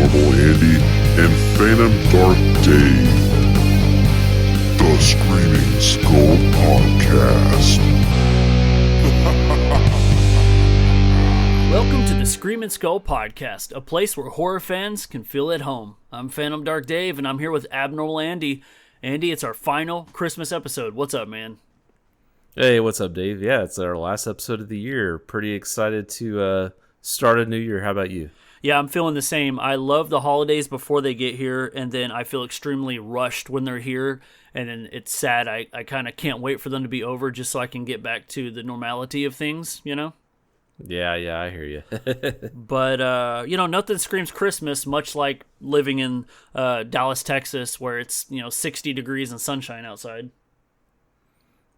Paranormal Andy, and Phantom Dark Dave. The Screaming Skull Podcast. Welcome to the Screaming Skull Podcast, a place where horror fans can feel at home. I'm Phantom Dark Dave, and I'm here with Abnormal Andy. Andy, it's our final Christmas episode. What's up, man? Hey, what's up, Dave? Yeah, it's our last episode of the year. Pretty excited to start a new year. How about you? Yeah, I'm feeling the same. I love the holidays before they get here, and then I feel extremely rushed when they're here, and then it's sad. I kind of can't wait for them to be over just so I can get back to the normality of things, you know? Yeah, I hear you. But, nothing screams Christmas, much like living in Dallas, Texas, where it's, 60 degrees and sunshine outside.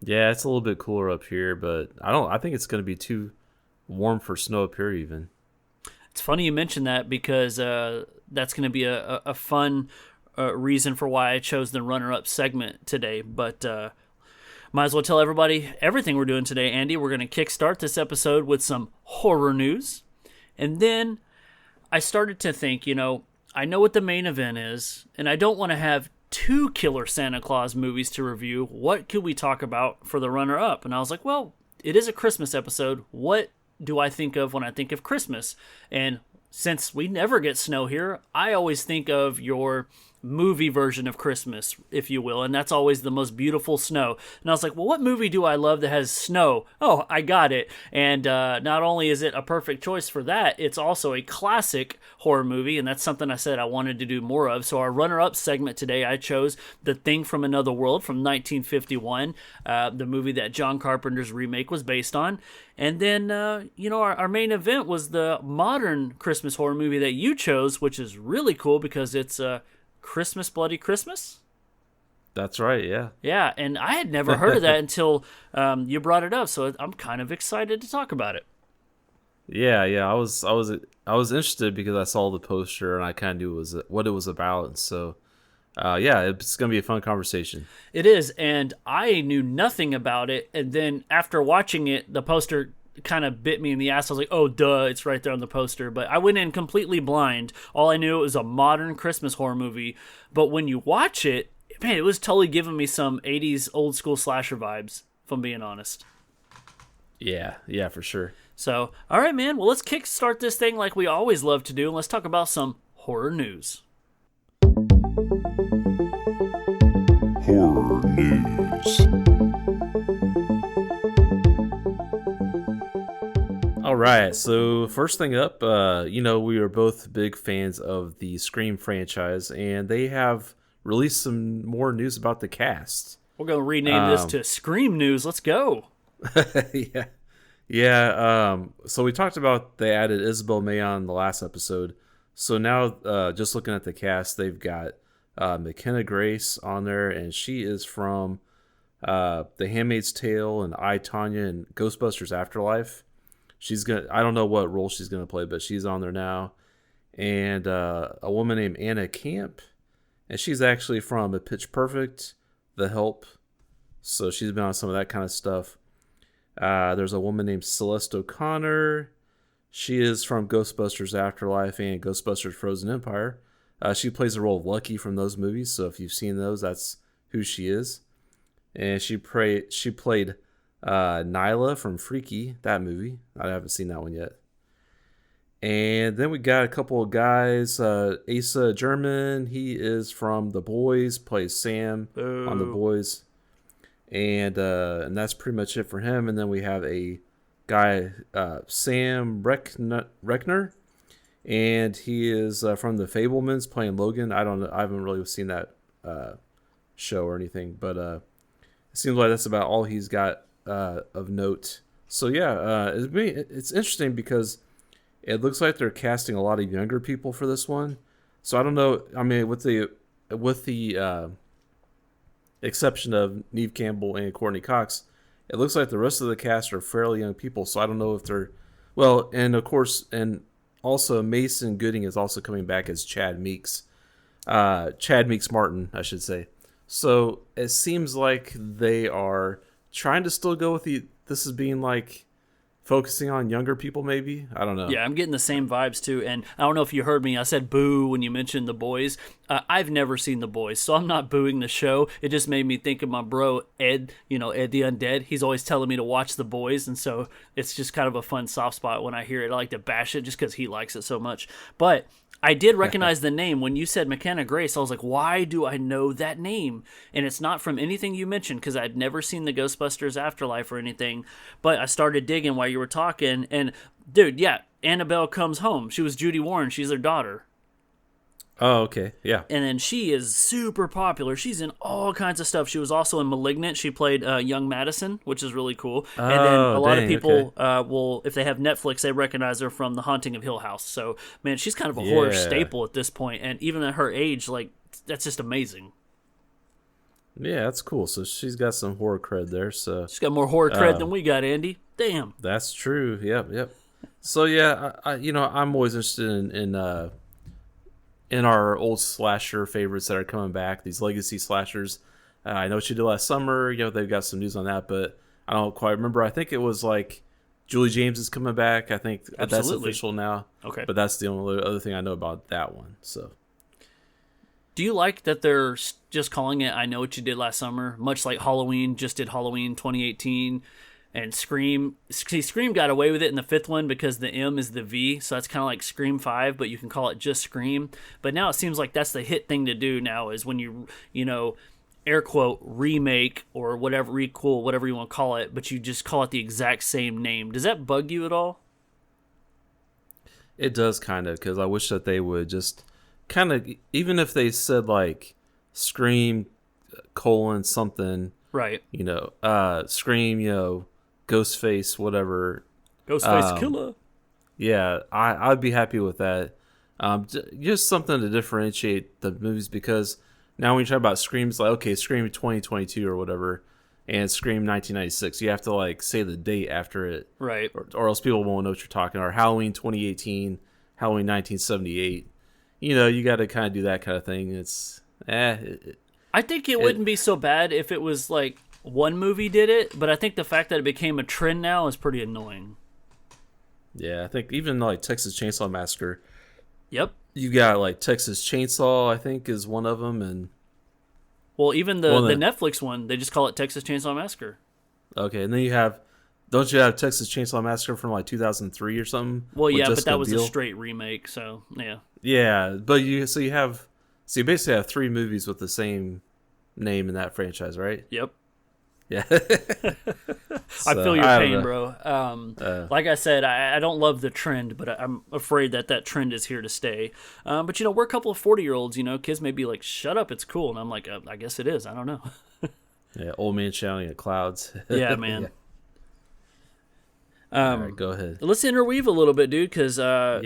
Yeah, it's a little bit cooler up here, but I think it's going to be too warm for snow up here even. It's funny you mention that because that's going to be a fun reason for why I chose the runner-up segment today. But might as well tell everybody everything we're doing today, Andy. We're going to kickstart this episode with some horror news. And then I started to think, I know what the main event is, and I don't want to have two killer Santa Claus movies to review. What could we talk about for the runner-up? And I was like, well, it is a Christmas episode. What do I think of when I think of Christmas? And since we never get snow here, I always think of your movie version of Christmas, if you will, and that's always the most beautiful snow. And I was like, well, what movie do I love that has snow? Oh, I got it. And not only is it a perfect choice for that, it's also a classic horror movie, and that's something I said I wanted to do more of. So our runner-up segment today, I chose The Thing from Another World from 1951, the movie that John Carpenter's remake was based on. And then, our main event was the modern Christmas horror movie that you chose, which is really cool because it's Christmas Bloody Christmas? That's right, yeah. Yeah, and I had never heard of that until you brought it up, so I'm kind of excited to talk about it. Yeah, I was interested because I saw the poster and I kind of knew what it was about, and so it's going to be a fun conversation. It is, and I knew nothing about it, and then after watching it, the poster kind of bit me in the ass. I was like, oh, duh, it's right there on the poster. But I went in completely blind. All I knew it was a modern Christmas horror movie. But when you watch it, man, it was totally giving me some 80s old school slasher vibes, if I'm being honest. Yeah, for sure. So, all right, man. Well, let's kickstart this thing like we always love to do, and let's talk about some horror news. Horror News. All right, so first thing up, we are both big fans of the Scream franchise, and they have released some more news about the cast. We're going to rename this to Scream News. Let's go. Yeah. So we talked about they added Isabel Mayon in the last episode. So now, just looking at the cast, they've got McKenna Grace on there, and she is from The Handmaid's Tale and I, Tonya, and Ghostbusters Afterlife. I don't know what role she's gonna play, but she's on there now. And a woman named Anna Camp, and she's actually from A Pitch Perfect, The Help, so she's been on some of that kind of stuff. There's a woman named Celeste O'Connor. She is from Ghostbusters Afterlife and Ghostbusters Frozen Empire. She plays the role of Lucky from those movies, so if you've seen those, that's who she is. And she played Nyla from Freaky, that movie. I haven't seen that one yet. And then we got a couple of guys. Asa German, he is from The Boys, plays Sam on The Boys. And that's pretty much it for him. And then we have a guy, Sam Reckner, and he is from The Fabelmans, playing Logan. I don't know. I haven't really seen that show or anything, but it seems like that's about all he's got of note. So it's interesting because it looks like they're casting a lot of younger people for this one. So I don't know. I mean, with the exception of Neve Campbell and Courtney Cox, it looks like the rest of the cast are fairly young people. So I don't know if they're and of course, and also Mason Gooding is also coming back as Chad Meeks Martin, I should say. So it seems like they are trying to still go with this as being like focusing on younger people, maybe. I don't know. Yeah, I'm getting the same vibes too. And I don't know if you heard me. I said boo when you mentioned The Boys. I've never seen The Boys, so I'm not booing the show. It just made me think of my bro Ed. Ed the Undead. He's always telling me to watch The Boys, and so it's just kind of a fun soft spot when I hear it. I like to bash it just because he likes it so much. But I did recognize the name. When you said McKenna Grace, I was like, why do I know that name? And it's not from anything you mentioned, because I'd never seen the Ghostbusters Afterlife or anything. But I started digging while you were talking. And, dude, yeah, Annabelle Comes Home. She was Judy Warren. She's their daughter. Oh, okay. Yeah. And then she is super popular. She's in all kinds of stuff. She was also in *Malignant*. She played young Madison, which is really cool. And then a lot of people will, if they have Netflix, they recognize her from *The Haunting of Hill House*. So, man, she's kind of a horror staple at this point. And even at her age, like, that's just amazing. Yeah, that's cool. So she's got some horror cred there. So She's got more horror cred than we got, Andy. Damn. That's true. Yep. So yeah, I'm always interested in our old slasher favorites that are coming back, these legacy slashers. I know what she did last summer. They've got some news on that, but I don't quite remember. I think it was like Julie James is coming back. I think that's official now. Okay. But that's the only other thing I know about that one. So, do you like that they're just calling it I Know What You Did Last Summer, much like Halloween just did Halloween 2018? And Scream got away with it in the fifth one because the M is the V, so that's kind of like Scream 5, but you can call it just Scream. But now it seems like that's the hit thing to do now, is when you air quote, remake or whatever, requel, whatever you want to call it, but you just call it the exact same name. Does that bug you at all? It does kind of, because I wish that they would just kind of, even if they said like Scream something, right? Scream, Ghostface, whatever. Ghostface Killer. Yeah, I'd be happy with that. Just something to differentiate the movies, because now when you talk about Scream, it's like, okay, Scream 2022 or whatever, and Scream 1996. You have to like say the date after it, right? Or else people won't know what you're talking. Or Halloween 2018, Halloween 1978. You got to kind of do that kind of thing. It's I think it wouldn't be so bad if it was like one movie did it, but I think the fact that it became a trend now is pretty annoying. Yeah, I think even like Texas Chainsaw Massacre. Yep. You got like Texas Chainsaw, I think, is one of them, and even the Netflix one, they just call it Texas Chainsaw Massacre. Okay, and then don't you have Texas Chainsaw Massacre from like 2003 or something? Well, yeah, but that was a straight remake, so yeah. Yeah, but you basically have three movies with the same name in that franchise, right? Yep. Yeah. I feel your pain, bro. Like I said, I don't love the trend, but I'm afraid that trend is here to stay. But we're a couple of 40-year-olds. Kids may be like, "Shut up, it's cool," and I'm like, "I guess it is." I don't know. Yeah, old man shouting at clouds. Yeah, man. All right, go ahead. Let's interweave a little bit, dude, because I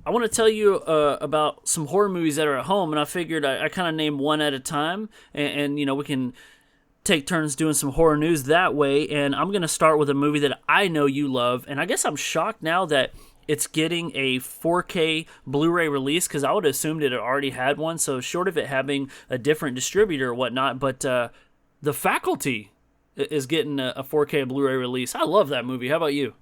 want to tell you about some horror movies that are at home, and I figured I kind of name one at a time, and we can take turns doing some horror news that way. And I'm going to start with a movie that I know you love, and I guess I'm shocked now that it's getting a 4K Blu-ray release, because I would have assumed it already had one, so short of it having a different distributor or whatnot, but The Faculty is getting a 4K Blu-ray release. I love that movie. How about you?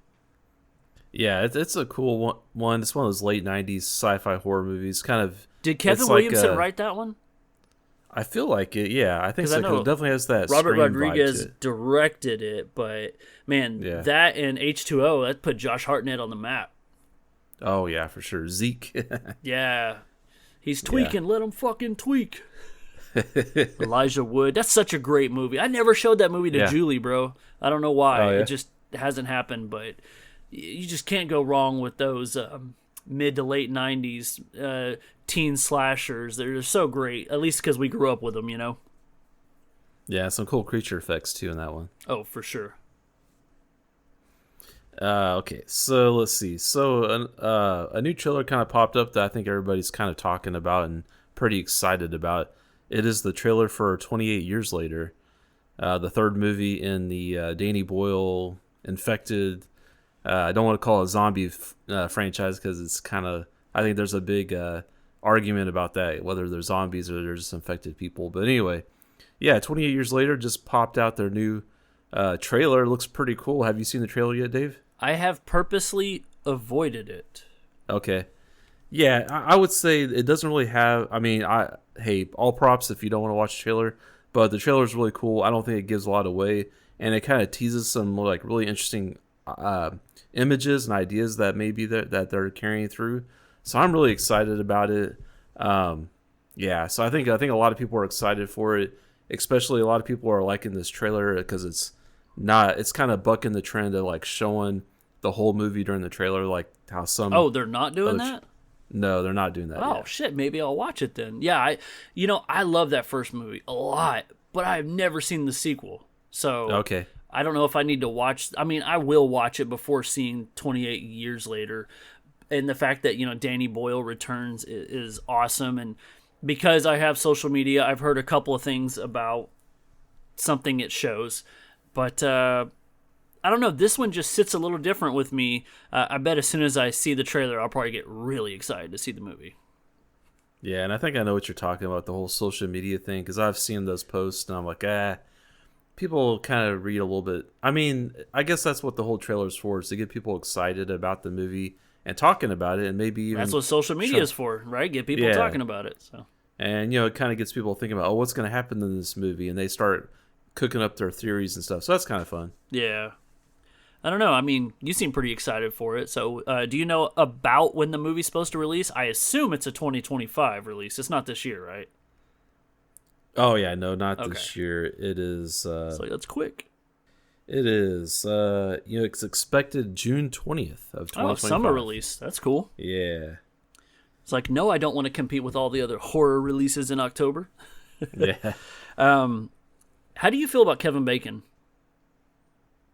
Yeah, it's a cool one. It's one of those late 90s sci-fi horror movies. Kind of. Did Kevin Williamson write that one? I feel like it, yeah. I think so. It definitely has that Robert Scream Rodriguez vibe to it. directed it, but, man, that and H2O, that put Josh Hartnett on the map. Oh, yeah, for sure. Zeke. Yeah. He's tweaking. Let him fucking tweak. Elijah Wood. That's such a great movie. I never showed that movie to Julie, bro. I don't know why. Oh, yeah? It just hasn't happened, but you just can't go wrong with those mid to late 90s teen slashers. They're so great, at least because we grew up with them, Yeah, some cool creature effects, too, in that one. Oh, for sure. Okay, so let's see. So a new trailer kind of popped up that I think everybody's kind of talking about and pretty excited about. It is the trailer for 28 Years Later, the third movie in the Danny Boyle infected. I don't want to call it a zombie franchise, because it's kind of, I think there's a big argument about that, whether they're zombies or they're just infected people. But anyway, 28 Years Later just popped out their new trailer. It looks pretty cool. Have you seen the trailer yet, Dave? I have purposely avoided it. Okay. Yeah, I would say it doesn't really have. I mean, hey, all props if you don't want to watch the trailer, but the trailer is really cool. I don't think it gives a lot away, and it kind of teases some like really interesting images and ideas that maybe that they're carrying through. So I'm really excited about it. Yeah, so I think a lot of people are excited for it. Especially a lot of people are liking this trailer because it's kind of bucking the trend of like showing the whole movie during the trailer, like how some. Oh, they're not doing that? No, they're not doing that. Oh yet. shit, maybe I'll watch it then. Yeah, I love that first movie a lot, but I've never seen the sequel. So Okay. I don't know if I need to watch. I mean, I will watch it before seeing 28 years later. And the fact that, Danny Boyle returns is awesome. And because I have social media, I've heard a couple of things about something it shows. But I don't know. This one just sits a little different with me. I bet as soon as I see the trailer, I'll probably get really excited to see the movie. Yeah, and I think I know what you're talking about, the whole social media thing, because I've seen those posts, and I'm like, people kind of read a little bit. I mean, I guess that's what the whole trailer's for, is to get people excited about the movie and talking about it, and maybe even... That's what social media is for, right? Get people talking about it. So, and, it kind of gets people thinking about, what's going to happen in this movie, and they start cooking up their theories and stuff, so that's kind of fun. Yeah. I don't know. I mean, you seem pretty excited for it. So, do you know about when the movie's supposed to release? I assume it's a 2025 release. It's not this year, right? Oh, yeah. No, not this year. It is... so that's quick. It is. It's expected June 20th of 2025. Oh, summer release. That's cool. Yeah. It's like, no, I don't want to compete with all the other horror releases in October. Yeah. How do you feel about Kevin Bacon?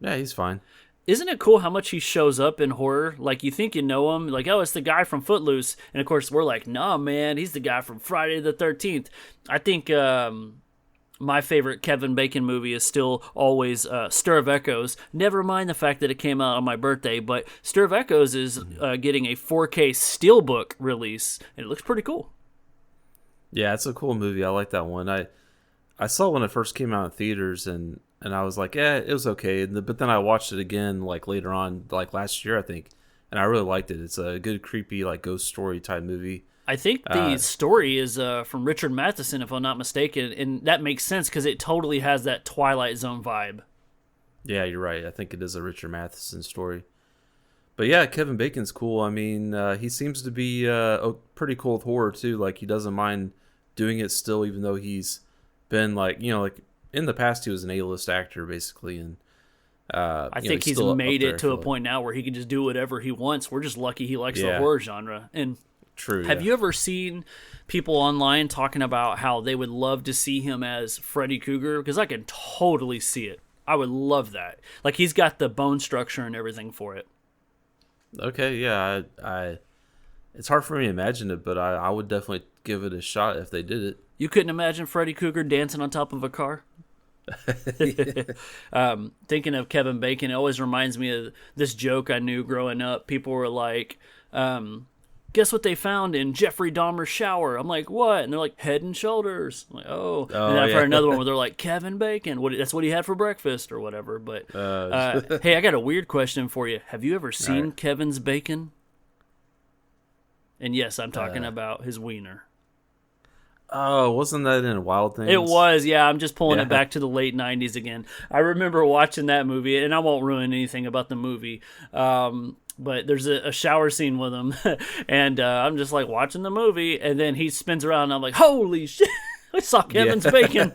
Yeah, he's fine. Isn't it cool how much he shows up in horror? Like, you think you know him. Like, oh, it's the guy from Footloose. And, of course, we're like, nah, man, he's the guy from Friday the 13th. I think my favorite Kevin Bacon movie is still always Stir of Echoes. Never mind the fact that it came out on my birthday, but Stir of Echoes is getting a 4K Steelbook release, and it looks pretty cool. Yeah, it's a cool movie. I like that one. I saw it when it first came out in theaters, and I was like, it was okay. But then I watched it again, like later on, like last year, I think, and I really liked it. It's a good, creepy, like ghost story type movie. I think the story is from Richard Matheson, if I'm not mistaken, and that makes sense because it totally has that Twilight Zone vibe. Yeah, you're right. I think it is a Richard Matheson story. But yeah, Kevin Bacon's cool. I mean, he seems to be pretty cool with horror too. Like, he doesn't mind doing it still, even though he's been like in the past he was an A-list actor basically, and I think he's made it to a point now where he can just do whatever he wants. We're just lucky he likes the horror genre. And true. Have you ever seen people online talking about how they would love to see him as Freddy Krueger? Because I can totally see it. I would love that. Like, he's got the bone structure and everything for it. Okay, yeah, I it's hard for me to imagine it, but I would definitely give it a shot if they did it. You couldn't imagine Freddy Krueger dancing on top of a car? Thinking of Kevin Bacon, it always reminds me of this joke I knew growing up. People were like, guess what they found in Jeffrey Dahmer's shower? I'm like, what? And they're like, Head and Shoulders. I'm like, oh. And then I've heard another one where they're like, Kevin Bacon. That's what he had for breakfast or whatever. But hey, I got a weird question for you. Have you ever seen Kevin's bacon? And yes, I'm talking about his wiener. Oh, wasn't that in Wild Things? It was, yeah. I'm just pulling it back to the late 90s again. I remember watching that movie, and I won't ruin anything about the movie. But there's a shower scene with him, and I'm just like watching the movie, and then he spins around, and I'm like, holy shit, I saw Kevin's bacon.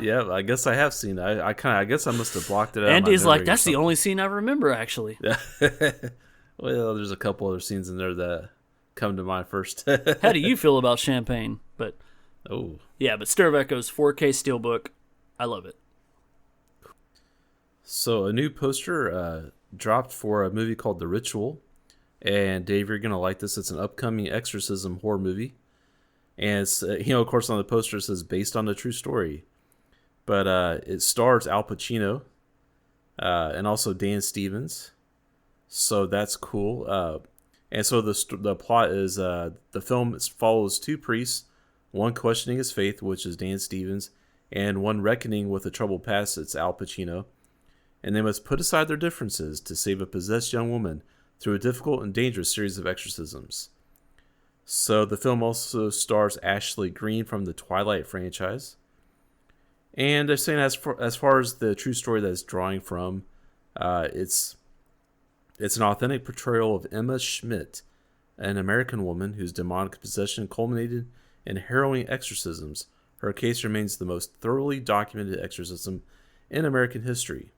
Yeah, I guess I have seen it. I guess I must have blocked it out. Andy's like, that's the only scene I remember, actually. Well, there's a couple other scenes in there that come to mind first. How do you feel about Champagne? But but Stir of Echoes, 4K Steelbook, I love it. So a new poster dropped for a movie called The Ritual, and Dave, you're gonna like this. It's an upcoming exorcism horror movie, and it's of course on the poster it says based on a true story, but it stars Al Pacino and also Dan Stevens, so that's cool. And so the plot is the film follows two priests, one questioning his faith, which is Dan Stevens, and one reckoning with a troubled past, it's Al Pacino. and they must put aside their differences to save a possessed young woman through a difficult and dangerous series of exorcisms. So the film also stars Ashley Greene from the Twilight franchise. And they're saying as far as the true story that it's drawing from, it's an authentic portrayal of Emma Schmidt, an American woman whose demonic possession culminated in harrowing exorcisms. Her case remains the most thoroughly documented exorcism in American history.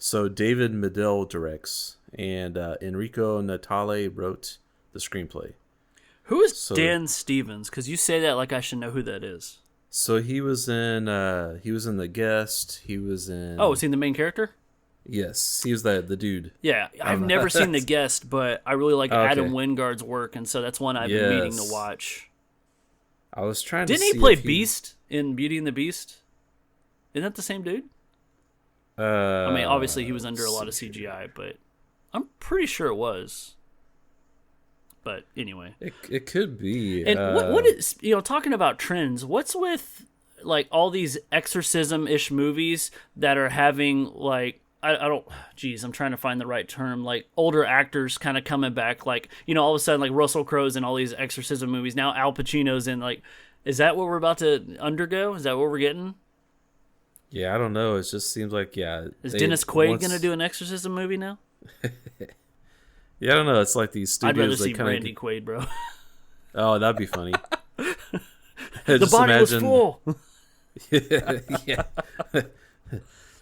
So David Medill directs, and Enrico Natale wrote the screenplay. Who is Dan Stevens? Because you say that like I should know who that is. So he was in The Guest. He was in. Oh, is he the main character? Yes, he was the dude. Yeah, I've never seen The Guest, but I really like Adam Wingard's work, and so that's one I've been meaning to watch. I was trying to. Didn't he play Beast in Beauty and the Beast? Isn't that the same dude? I mean, obviously he was under a lot of CGI, but I'm pretty sure it was. But anyway, it could be. And what is, talking about trends? What's with like all these exorcism-ish movies that are having like I don't. Geez, I'm trying to find the right term. Like older actors kind of coming back. Like all of a sudden, like Russell Crowe's in all these exorcism movies. Now Al Pacino's in. Like, is that what we're about to undergo? Is that what we're getting? Yeah, I don't know. It just seems like Is Dennis Quaid going to do an exorcism movie now? Yeah, I don't know. It's like these studios. I'd rather see Randy Quaid, bro. Oh, that'd be funny. The body was full. Yeah.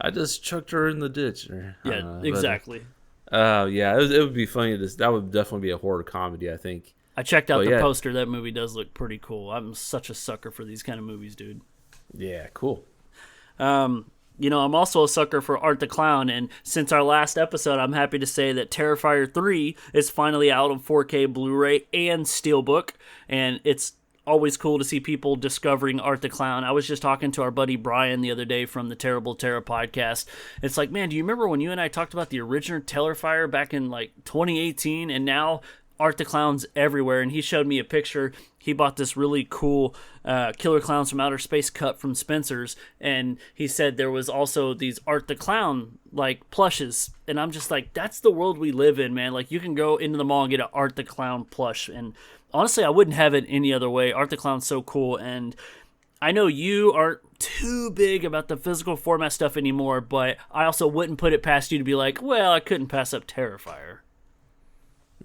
I just chucked her in the ditch. Yeah, exactly. Yeah, it would be funny. That would definitely be a horror comedy, I think. I checked out the poster. That movie does look pretty cool. I'm such a sucker for these kind of movies, dude. Yeah, cool. I'm also a sucker for Art the Clown, and since our last episode, I'm happy to say that Terrifier 3 is finally out on 4K Blu-ray and Steelbook, and it's always cool to see people discovering Art the Clown. I was just talking to our buddy Brian the other day from the Terrible Terror podcast. It's like, man, do you remember when you and I talked about the original Terrifier back in like 2018, and now Art the Clown's everywhere? And he showed me a picture. He bought this really cool Killer Clowns from Outer Space cut from Spencer's, and he said there was also these Art the Clown like plushes, and I'm just like, that's the world we live in, man. Like, you can go into the mall and get an Art the Clown plush, and honestly, I wouldn't have it any other way. Art the Clown's so cool, and I know you aren't too big about the physical format stuff anymore, but I also wouldn't put it past you to be like, well, I couldn't pass up Terrifier.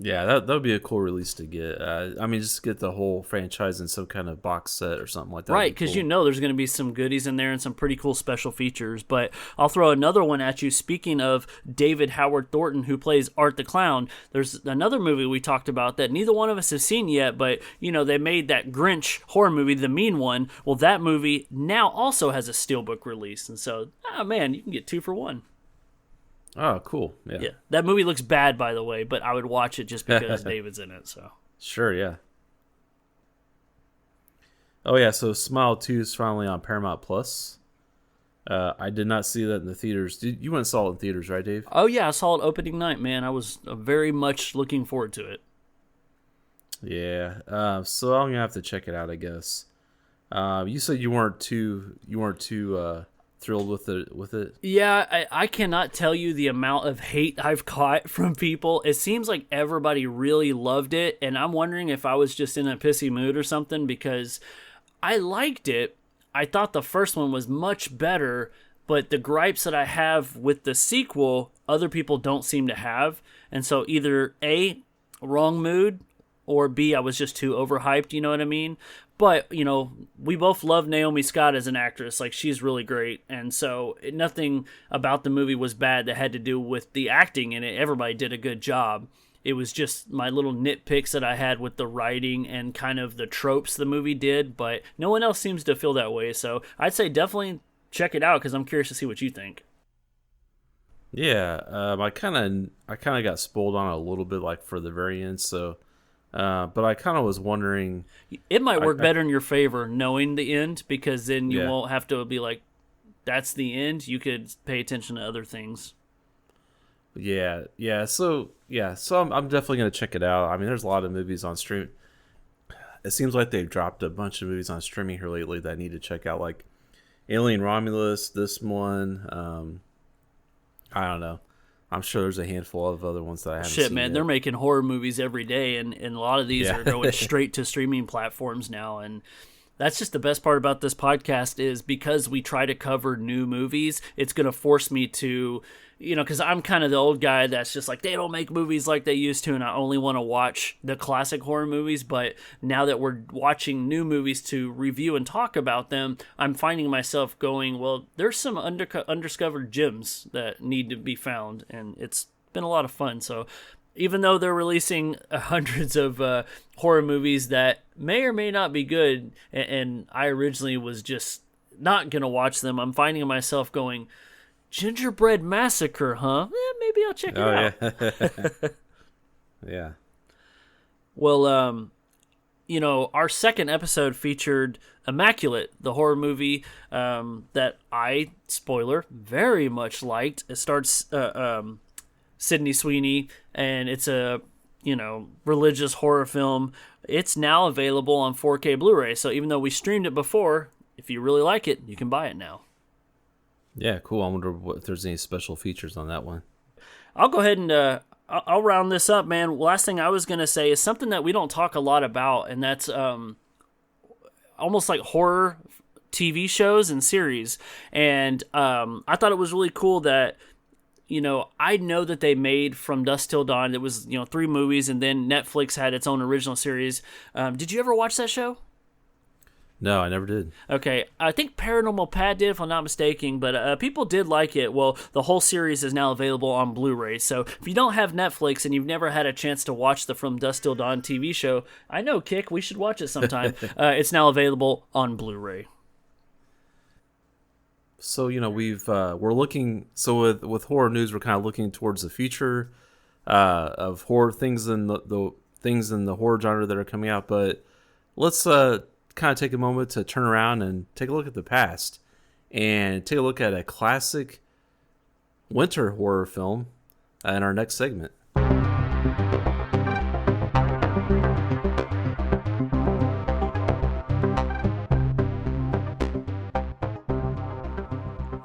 Yeah, that would be a cool release to get. I mean, just get the whole franchise in some kind of box set or something like that. Right, because cool. There's going to be some goodies in there and some pretty cool special features. But I'll throw another one at you. Speaking of David Howard Thornton, who plays Art the Clown, there's another movie we talked about that neither one of us have seen yet, but, they made that Grinch horror movie, The Mean One. Well, that movie now also has a Steelbook release. And so, man, you can get 2 for 1. Oh, cool. Yeah. That movie looks bad, by the way, but I would watch it just because David's in it. So sure, yeah. Oh, yeah, so Smile 2 is finally on Paramount Plus. I did not see that in the theaters. You went and saw it in theaters, right, Dave? Oh, yeah, I saw it opening night, man. I was very much looking forward to it. Yeah, so I'm going to have to check it out, I guess. You said you weren't too thrilled with it. Yeah, I cannot tell you the amount of hate I've caught from people. It seems like everybody really loved it, and I'm wondering if I was just in a pissy mood or something, because I liked it. I thought the first one was much better, but the gripes that I have with the sequel, other people don't seem to have. And so either A, wrong mood, or B, I was just too overhyped, you know what I mean? But, we both love Naomi Scott as an actress. Like, she's really great. And so nothing about the movie was bad that had to do with the acting in it. Everybody did a good job. It was just my little nitpicks that I had with the writing and kind of the tropes the movie did. But no one else seems to feel that way. So I'd say definitely check it out, because I'm curious to see what you think. Yeah, I kind of got spoiled on it a little bit, like for the very end. So... but I kind of was wondering... It might work better in your favor knowing the end, because then you won't have to be like, that's the end. You could pay attention to other things. Yeah. So I'm definitely going to check it out. I mean, there's a lot of movies on stream. It seems like they've dropped a bunch of movies on streaming here lately that I need to check out, like Alien Romulus, this one. I don't know. I'm sure there's a handful of other ones that I haven't Shit, seen man, yet. they're making horror movies every day, and a lot of these are going straight to streaming platforms now, and that's just the best part about this podcast is because we try to cover new movies, it's going to force me to, because I'm kind of the old guy that's just like, they don't make movies like they used to, and I only want to watch the classic horror movies, but now that we're watching new movies to review and talk about them, I'm finding myself going, well, there's some undiscovered gems that need to be found, and it's been a lot of fun, so even though they're releasing hundreds of horror movies that may or may not be good, and I originally was just not going to watch them, I'm finding myself going, Gingerbread Massacre, huh? Maybe I'll check it out. Yeah. Yeah. Well, our second episode featured Immaculate, the horror movie that I, spoiler, very much liked. It starts Sydney Sweeney, and it's a religious horror film. It's now available on 4K Blu-ray, so even though we streamed it before, if you really like it, you can buy it now. Yeah, cool. I wonder if there's any special features on that one. I'll go ahead and I'll round this up, man. Last thing I was going to say is something that we don't talk a lot about, and that's almost like horror TV shows and series. And I thought it was really cool that I know that they made From Dusk Till Dawn. It was 3 movies, and then Netflix had its own original series. Did you ever watch that show? No, I never did. Okay, I think Paranormal Pat did, if I'm not mistaken, but people did like it. Well, the whole series is now available on Blu-ray, so if you don't have Netflix and you've never had a chance to watch the From Dusk Till Dawn TV show, I know, Kick, we should watch it sometime. It's now available on Blu-ray. So we're looking. So with horror news, we're kind of looking towards the future of horror things and the things in the horror genre that are coming out. But let's kind of take a moment to turn around and take a look at the past and take a look at a classic winter horror film in our next segment.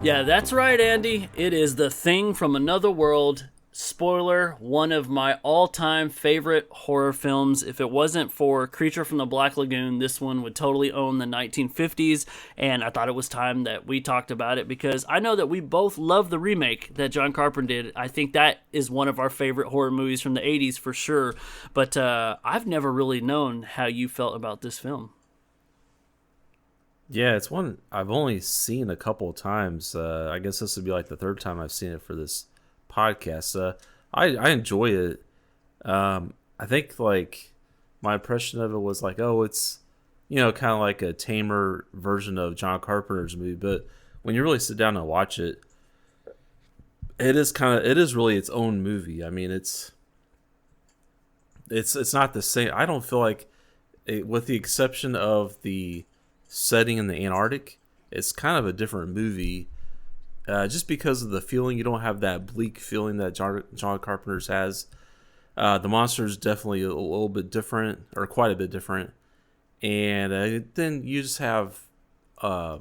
Yeah, that's right, Andy. It is The Thing from Another World. Spoiler, one of my all-time favorite horror films. If it wasn't for Creature from the Black Lagoon, this one would totally own the 1950s, and I thought it was time that we talked about it because I know that we both love the remake that John Carpenter did. I think that is one of our favorite horror movies from the 80s for sure, but I've never really known how you felt about this film. Yeah, it's one I've only seen a couple of times. I guess this would be like the third time I've seen it for this podcast. I enjoy it. I think like my impression of it was like, oh, it's kind of like a tamer version of John Carpenter's movie. But when you really sit down and watch it, it is really its own movie. I mean, it's not the same. I don't feel like with the exception of the setting in the Antarctic, it's kind of a different movie. Just because of the feeling, you don't have that bleak feeling that John Carpenter's has. The monster is definitely a little bit different, or quite a bit different. And then you just have, the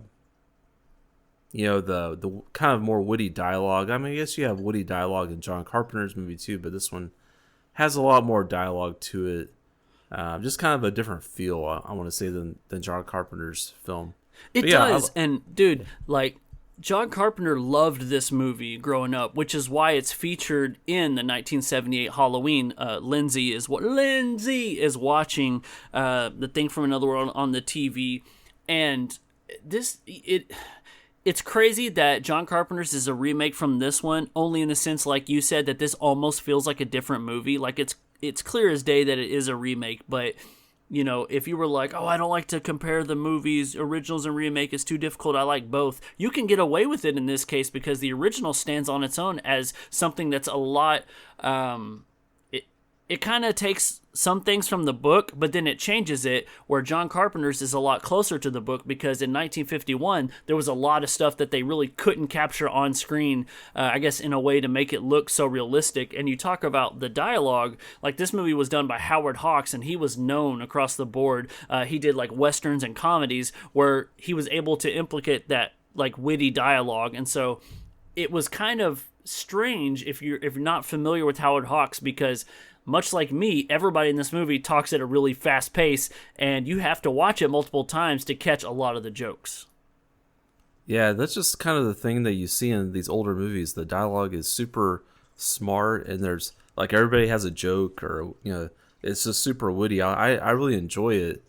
kind of more witty dialogue. I mean, I guess you have witty dialogue in John Carpenter's movie too, but this one has a lot more dialogue to it. Just kind of a different feel, I want to say, than John Carpenter's film. It does, and dude, like, John Carpenter loved this movie growing up, which is why it's featured in the 1978 Halloween. Lindsay is watching The Thing from Another World on the TV, and it's crazy that John Carpenter's is a remake from this one, only in the sense, like you said, that this almost feels like a different movie. Like it's clear as day that it is a remake, but if you were like, oh, I don't like to compare the movies, originals and remake, it's too difficult, I like both, you can get away with it in this case because the original stands on its own as something that's a lot, it kind of takes some things from the book, but then it changes it, where John Carpenter's is a lot closer to the book because in 1951, there was a lot of stuff that they really couldn't capture on screen, I guess in a way to make it look so realistic. And you talk about the dialogue, like this movie was done by Howard Hawks, and he was known across the board. He did like westerns and comedies where he was able to implicate that like witty dialogue. And so it was kind of strange if you're not familiar with Howard Hawks, because much like me, everybody in this movie talks at a really fast pace, and you have to watch it multiple times to catch a lot of the jokes. Yeah, that's just kind of the thing that you see in these older movies. The dialogue is super smart, and there's like everybody has a joke, or it's just super witty. I really enjoy it.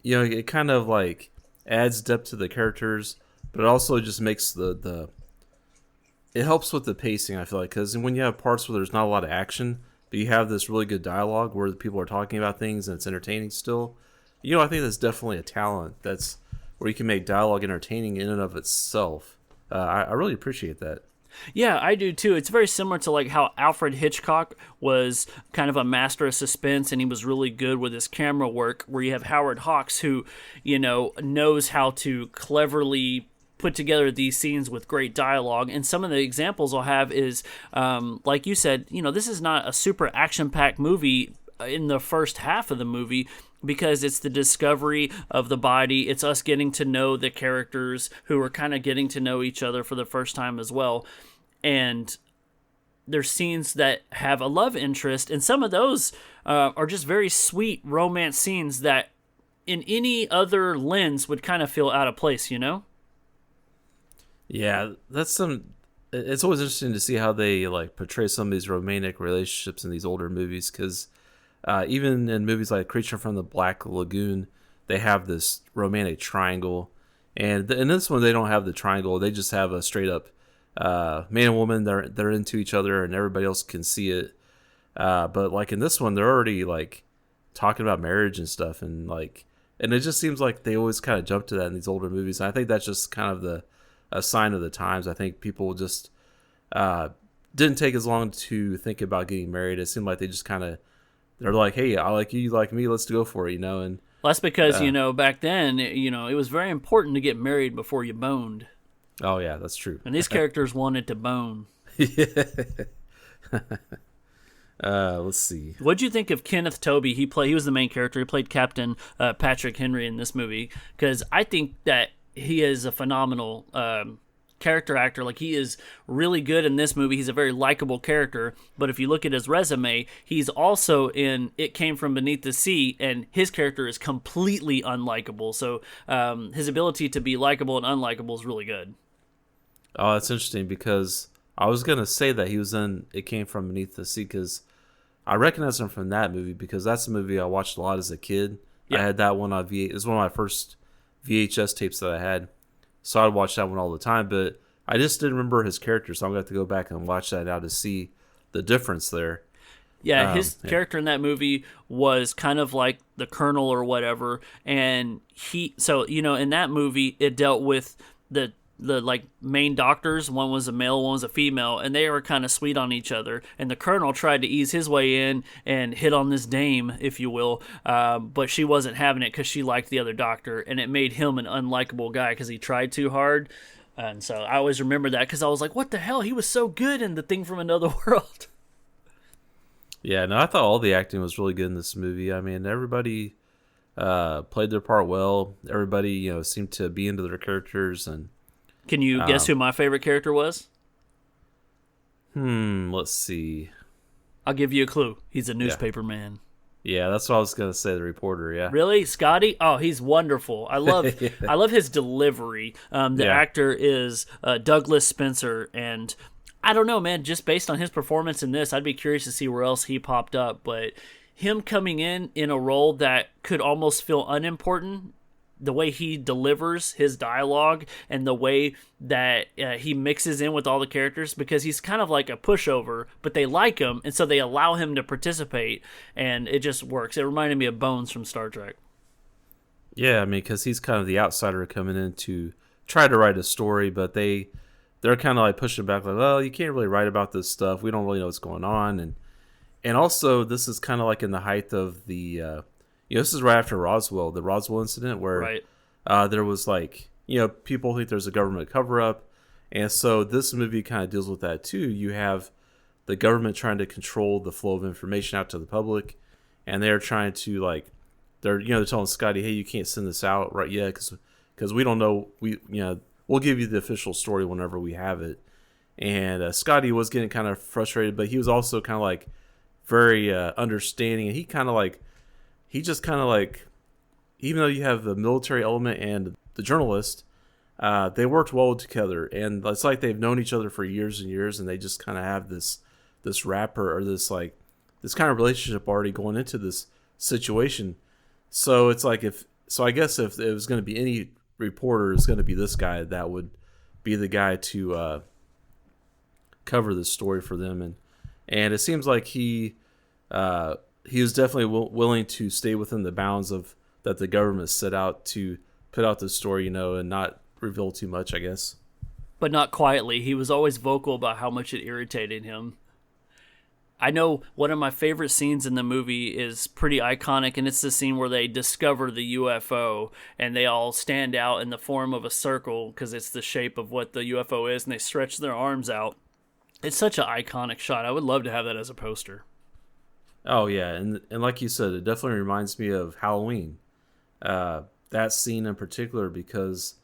It kind of like adds depth to the characters, but it also just makes it helps with the pacing, I feel like, because when you have parts where there's not a lot of action, but you have this really good dialogue where the people are talking about things and it's entertaining still, I think that's definitely a talent. That's where you can make dialogue entertaining in and of itself. I really appreciate that. Yeah, I do too. It's very similar to like how Alfred Hitchcock was kind of a master of suspense, and he was really good with his camera work, where you have Howard Hawks, who, knows how to cleverly put together these scenes with great dialogue. And some of the examples I'll have is, like you said, this is not a super action-packed movie in the first half of the movie, because it's the discovery of the body. It's us getting to know the characters who are kind of getting to know each other for the first time as well. And there's scenes that have a love interest, and some of those are just very sweet romance scenes that in any other lens would kind of feel out of place, Yeah, it's always interesting to see how they like portray some of these romantic relationships in these older movies, because even in movies like Creature from the Black Lagoon, they have this romantic triangle, and in this one they don't have the triangle. They just have a straight up man and woman. They're into each other, and everybody else can see it. But like in this one, they're already like talking about marriage and stuff, and it just seems like they always kind of jump to that in these older movies. And I think that's just kind of a sign of the times. I think people just didn't take as long to think about getting married. It seemed like they just kind of, they're like, hey, I like you, you like me, let's go for it, And well, that's because back then, it was very important to get married before you boned. Oh yeah, that's true. And these characters wanted to bone. Let's see. What'd you think of Kenneth Tobey? He was the main character. He played Captain Patrick Henry in this movie, because I think that he is a phenomenal character actor. Like, he is really good in this movie. He's a very likable character. But if you look at his resume, he's also in It Came From Beneath the Sea, and his character is completely unlikable. So his ability to be likable and unlikable is really good. Oh, that's interesting, because I was going to say that he was in It Came From Beneath the Sea, because I recognize him from that movie, because that's a movie I watched a lot as a kid. Yeah. I had that one on VHS. It was one of my first VHS tapes that I had, so I'd watch that one all the time, but I just didn't remember his character, so I'm going to have to go back and watch that now to see the difference there. Yeah, his character in that movie was kind of like the Colonel or whatever, and in that movie, it dealt with the like main doctors. One was a male, one was a female, and they were kind of sweet on each other, and the Colonel tried to ease his way in and hit on this dame, if you will, but she wasn't having it because she liked the other doctor, and it made him an unlikable guy because he tried too hard. And so I always remember that, because I was like, what the hell, he was so good in The Thing from Another World. Yeah, no, I thought all the acting was really good in this movie. I mean, everybody played their part well. Everybody seemed to be into their characters. And can you guess who my favorite character was? Let's see. I'll give you a clue. He's a newspaper man. Yeah, that's what I was gonna say. The reporter. Yeah. Really, Scotty? Oh, he's wonderful. I love, Yeah. I love his delivery. The actor is Douglas Spencer, and I don't know, man. Just based on his performance in this, I'd be curious to see where else he popped up. But him coming in a role that could almost feel unimportant, the way he delivers his dialogue and the way that he mixes in with all the characters, because he's kind of like a pushover, but they like him, and so they allow him to participate, and it just works. It reminded me of Bones from Star Trek. Yeah, I mean, because he's kind of the outsider coming in to try to write a story, but they're kind of like pushing back, like, well, you can't really write about this stuff. We don't really know what's going on, and also this is kind of like in the height of the. This is right after Roswell, the Roswell incident, where there was like, people think there's a government cover-up. And so this movie kind of deals with that too. You have the government trying to control the flow of information out to the public. And they're trying to they're telling Scotty, hey, you can't send this out right yet because we don't know. We'll give you the official story whenever we have it. And Scotty was getting kind of frustrated, but he was also kind of like very understanding. And he just kind of like, even though you have the military element and the journalist, they worked well together. And it's like they've known each other for years and years, and they just kind of have this rapport or this kind of relationship already going into this situation. So it's like I guess if it was going to be any reporter, it's going to be this guy that would be the guy to cover this story for them. And it seems like he was definitely willing to stay within the bounds of that the government set out to put out this story, and not reveal too much, I guess. But not quietly. He was always vocal about how much it irritated him. I know one of my favorite scenes in the movie is pretty iconic, and it's the scene where they discover the UFO, and they all stand out in the form of a circle because it's the shape of what the UFO is, and they stretch their arms out. It's such an iconic shot. I would love to have that as a poster. Oh, yeah, and like you said, it definitely reminds me of Halloween. That scene in particular, because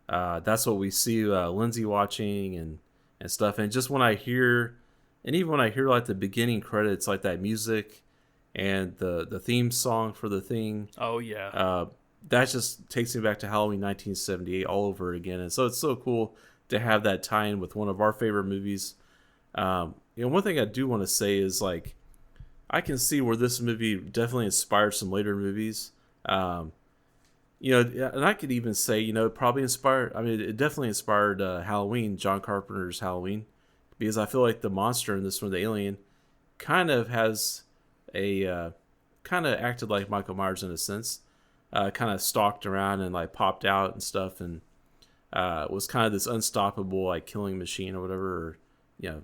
that's what we see Lindsay watching and stuff. And just when I hear... And even when I hear like the beginning credits, like that music and the theme song for the thing. Oh, yeah. That just takes me back to Halloween 1978 all over again. And so it's so cool to have that tie-in with one of our favorite movies. One thing I do want to say is like, I can see where this movie definitely inspired some later movies. And I could even say, it probably inspired, it definitely inspired Halloween, John Carpenter's Halloween. Because I feel like the monster in this one, the alien, kind of has kind of acted like Michael Myers in a sense. Kind of stalked around and like popped out and stuff, and was kind of this unstoppable like killing machine or whatever, or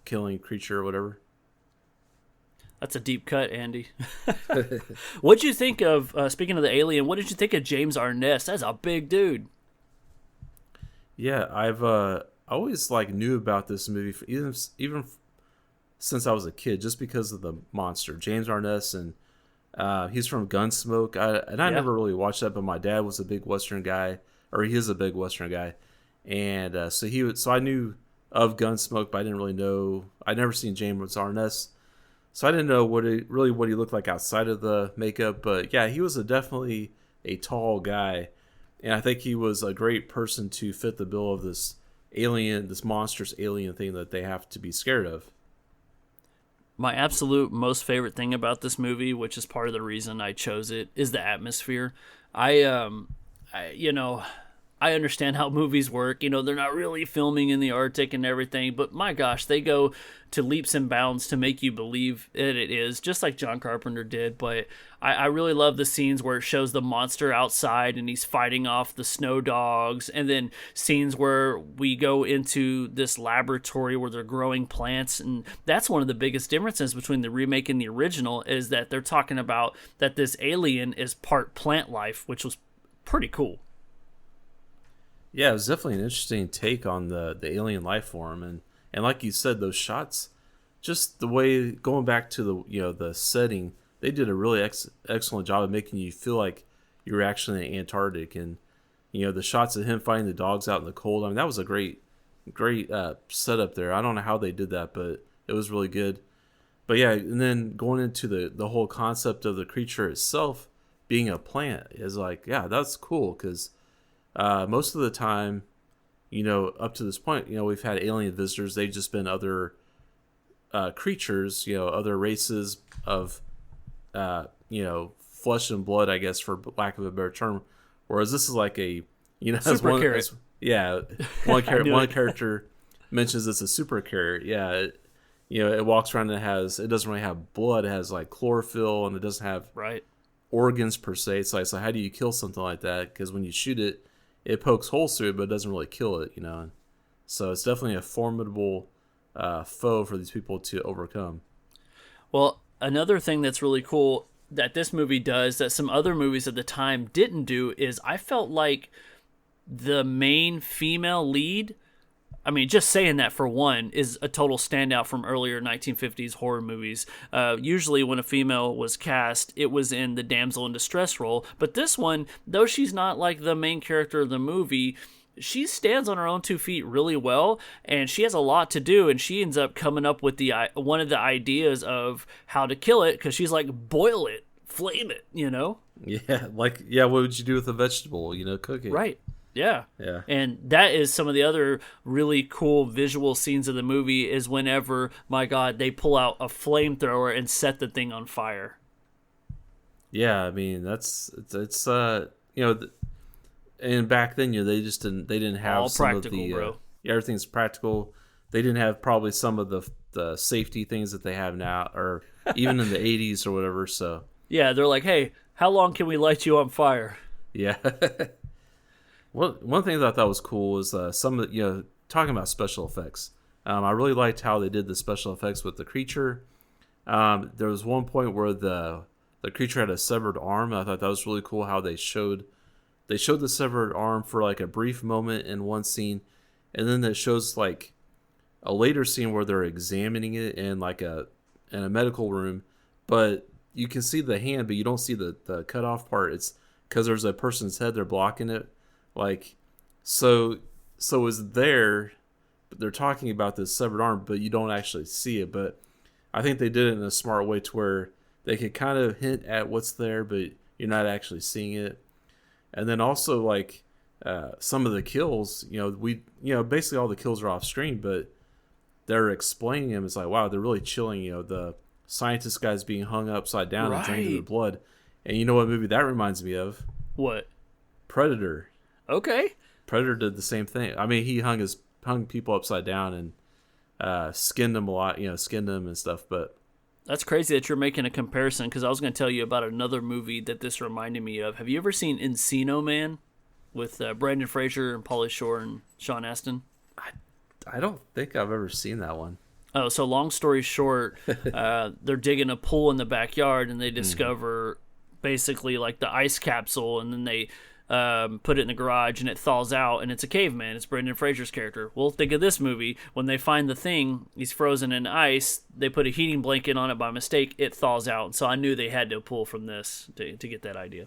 killing creature or whatever. That's a deep cut, Andy. What'd you think of, speaking of the alien, what did you think of James Arness? That's a big dude. Yeah, I always knew about this movie even since I was a kid, just because of the monster, James Arness, and he's from Gunsmoke. I never really watched that, but my dad was a big Western guy, or he is a big Western guy, and so I knew of Gunsmoke, but I didn't really know. I'd never seen James Arness, so I didn't know what he looked like outside of the makeup. But yeah, he was definitely a tall guy, and I think he was a great person to fit the bill of this monstrous alien thing that they have to be scared of. My absolute most favorite thing about this movie, which is part of the reason I chose it, is the atmosphere. I understand how movies work. They're not really filming in the Arctic and everything, but my gosh, they go to leaps and bounds to make you believe it is, just like John Carpenter did. But I really love the scenes where it shows the monster outside and he's fighting off the snow dogs, and then scenes where we go into this laboratory where they're growing plants. And that's one of the biggest differences between the remake and the original, is that they're talking about that this alien is part plant life, which was pretty cool. Yeah, it was definitely an interesting take on the alien life form, and like you said, those shots, just the way, going back to the setting, they did a really excellent job of making you feel like you were actually in the Antarctic, and the shots of him fighting the dogs out in the cold. That was a great setup there. I don't know how they did that, but it was really good. But yeah, and then going into the whole concept of the creature itself being a plant is like, yeah, that's cool, because most of the time, up to this point, we've had alien visitors. They've just been other creatures, other races of, flesh and blood, I guess, for lack of a better term. Whereas this is like a, super carrier. One character mentions it's a super carrier. Yeah, it walks around and it doesn't really have blood. It has like chlorophyll, and it doesn't have organs per se. It's like, so how do you kill something like that? Because when you shoot it, it pokes holes through it, but it doesn't really kill it, So it's definitely a formidable foe for these people to overcome. Well, another thing that's really cool that this movie does that some other movies at the time didn't do is I felt like the main female lead, just saying that for one, is a total standout from earlier 1950s horror movies. Usually when a female was cast, it was in the damsel in distress role. But this one, though she's not like the main character of the movie, she stands on her own 2 feet really well, and she has a lot to do, and she ends up coming up with the one of the ideas of how to kill it, because she's like, boil it, flame it, you know? Yeah, like, yeah, what would you do with a vegetable? You know, cook it. Right. Yeah. Yeah. And that is some of the other really cool visual scenes of the movie, is whenever, my God, they pull out a flamethrower and set the thing on fire. Yeah, I mean, it's you know, and back then, you know, they didn't have All some practical, of the bro. yeah, everything's practical. They didn't have probably some of the safety thing that they have now, or even in the 80s or whatever. So Yeah, they're like, hey, how long can we light you on fire? yeah. One thing that I thought was cool was some of the, you know, talking about special effects. I really liked how they did the special effects with the creature. There was one point where the creature had a severed arm. I thought that was really cool how they showed the severed arm for like a brief moment in one scene, and then it shows like a later scene where they're examining it in like in a medical room, but you can see the hand, but you don't see the cut off part. It's because there's a person's head, they're blocking it. Like, so it's there, but they're talking about this severed arm, but you don't actually see it. But I think they did it in a smart way to where they could kind of hint at what's there, but you're not actually seeing it. And then also, like, some of the kills, basically all the kills are off screen, but they're explaining them. It's like, wow, they're really chilling. You know, the scientist guy's being hung upside down and drinking the blood. And you know what movie that reminds me of? What? Predator. Okay. Predator did the same thing. I mean, he hung people upside down and skinned them a lot. You know, skinned them and stuff. But that's crazy that you're making a comparison, because I was going to tell you about another movie that this reminded me of. Have you ever seen Encino Man with Brandon Fraser and Pauly Shore and Sean Astin? I don't think I've ever seen that one. Oh, so long story short, they're digging a pool in the backyard, and they discover basically like the ice capsule, and then they put it in the garage, and it thaws out, and it's a caveman. It's Brendan Fraser's character. Well, think of this movie. When they find the thing, he's frozen in ice. They put a heating blanket on it by mistake. It thaws out. So I knew they had to pull from this to get that idea.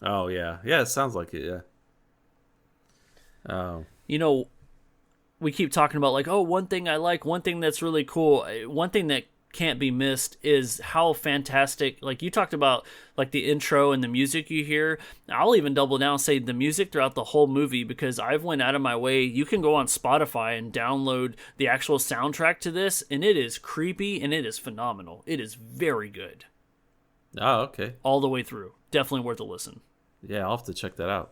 Oh, yeah. Yeah, it sounds like it, yeah. Oh. You know, we keep talking about like, oh, one thing I like, one thing that's really cool. One thing that can't be missed is how fantastic, like you talked about, like the intro and the music you hear. I'll even double down and say the music throughout the whole movie, because I've went out of my way. You can go on Spotify and download the actual soundtrack to this, and it is creepy and it is phenomenal. It is very good. Oh, okay. All the way through. Definitely worth a listen. Yeah, I'll have to check that out.